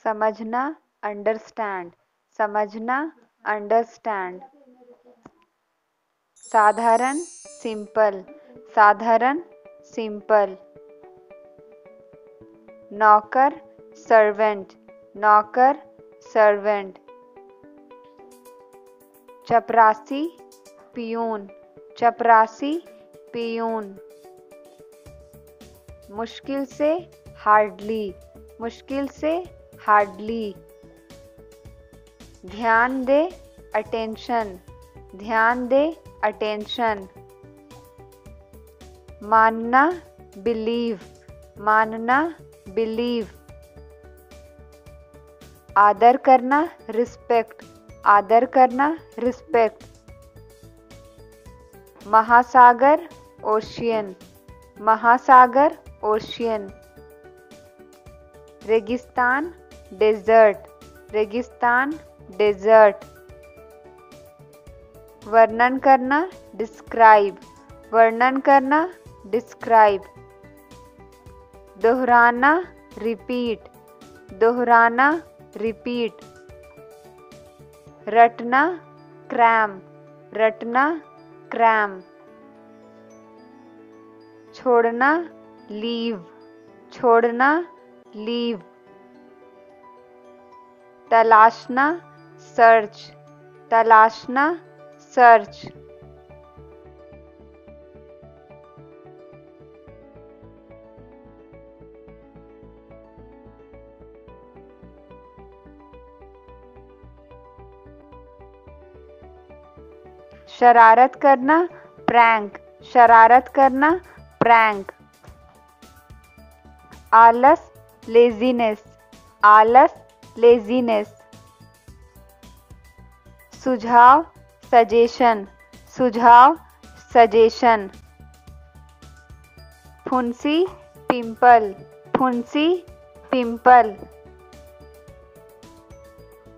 समझना, अंडरस्टैंड, समझना, अंडरस्टैंड। साधारण, सिंपल, साधारण, सिंपल। नौकर, सर्वेंट, नौकर, सर्वेंट। चपरासी, पियून, चपरासी, पियून। मुश्किल से, हार्डली, मुश्किल से, हार्डली। ध्यान दे, अटेंशन, ध्यान दे, अटेंशन। मानना, बिलीव, मानना, बिलीव। आदर करना, रिस्पेक्ट, आदर करना, रिस्पेक्ट। महासागर, ओशियन, महासागर, ओशियन। रेगिस्तान, डेजर्ट, रेगिस्तान, डेजर्ट। वर्णन करना, डिस्क्राइब, वर्णन करना, डिस्क्राइब। दोहराना, रिपीट, दोहराना, रिपीट। रटना, क्रैम, रटना, क्रैम। छोड़ना, लीव, छोड़ना, लीव। तलाशना, सर्च, तलाशना, सर्च। शरारत करना, प्रैंक, शरारत करना, प्रैंक। आलस, लेजीनेस, आलस, लेजीनेस। सुझाव, सजेशन, सुझाव, सजेशन। फुंसी, पिंपल, फुंसी, पिंपल।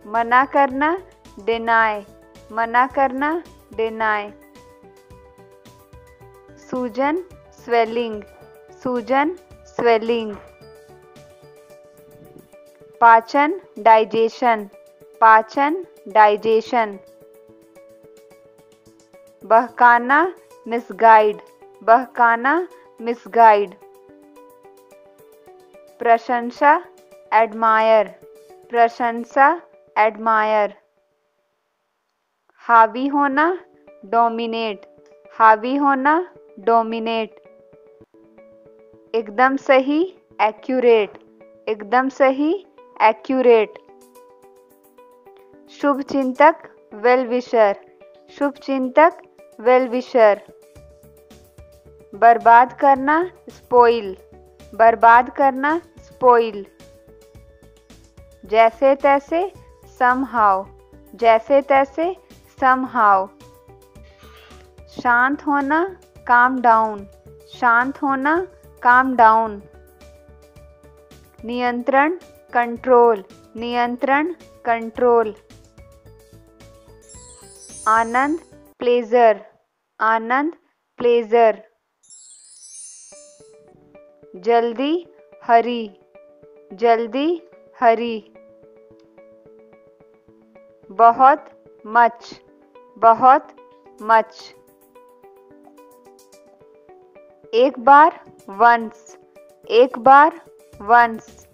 मना करना, डिनाय, मना करना, डिनाय। सूजन, स्वेलिंग, सूजन, स्वेलिंग। पाचन, डाइजेशन, पाचन, डाइजेशन। बहकाना, मिसगाइड, बहकाना, मिसगाइड। प्रशंसा, एडमायर, प्रशंसा, एडमायर। हावी होना, डोमिनेट, हावी होना, डोमिनेट। एकदम सही, एक्यूरेट, एकदम सही, एक्यूरेट। शुभ चिंतक, वेल विशर, शुभ चिंतक, वेल विशर। बर्बाद करना, स्पॉइल, बर्बाद करना, स्पॉइल। जैसे तैसे, समहाउ, जैसे तैसे, समहाउ। शांत होना, काम डाउन, शांत होना, काम डाउन। नियंत्रण, कंट्रोल, नियंत्रण, कंट्रोल। आनंद, प्लेजर, आनंद, प्लेजर। जल्दी, हरी, जल्दी, हरी। बहुत, मच, बहुत, मच। एक बार, वंस, एक बार, वंस।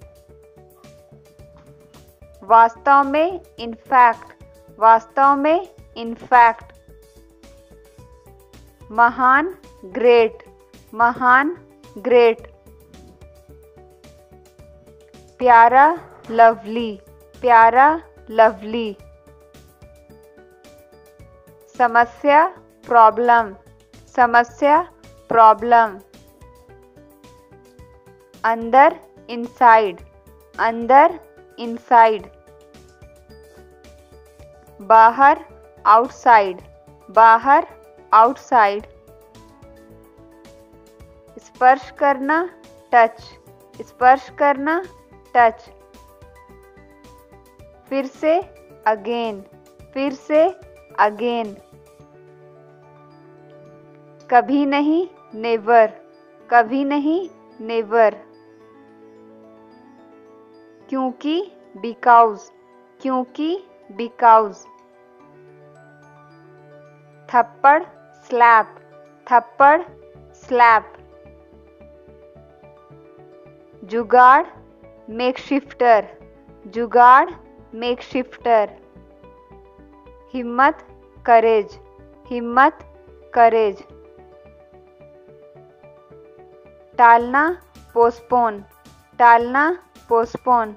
वास्तव में, इनफैक्ट, वास्तव में, इनफैक्ट। महान, ग्रेट, महान, ग्रेट। प्यारा, लवली, प्यारा, लवली। समस्या, प्रॉब्लम, समस्या, प्रॉब्लम। अंदर, इनसाइड, अंदर, इनसाइड। बाहर, आउटसाइड, बाहर, आउटसाइड। स्पर्श करना, टच, स्पर्श करना, टच। फिर से, अगेन, फिर से, अगेन। कभी नहीं, नेवर, कभी नहीं, नेवर। क्योंकि, बिकॉज क्योंकि, बिकॉज। थप्पड़ स्लैप, थप्पड़ स्लैप। जुगाड़ मेकशिफ्टर, जुगाड़ मेकशिफ्टर। हिम्मत करेज, हिम्मत करेज। टालना पोस्टपोन, टालना पोस्टपोन।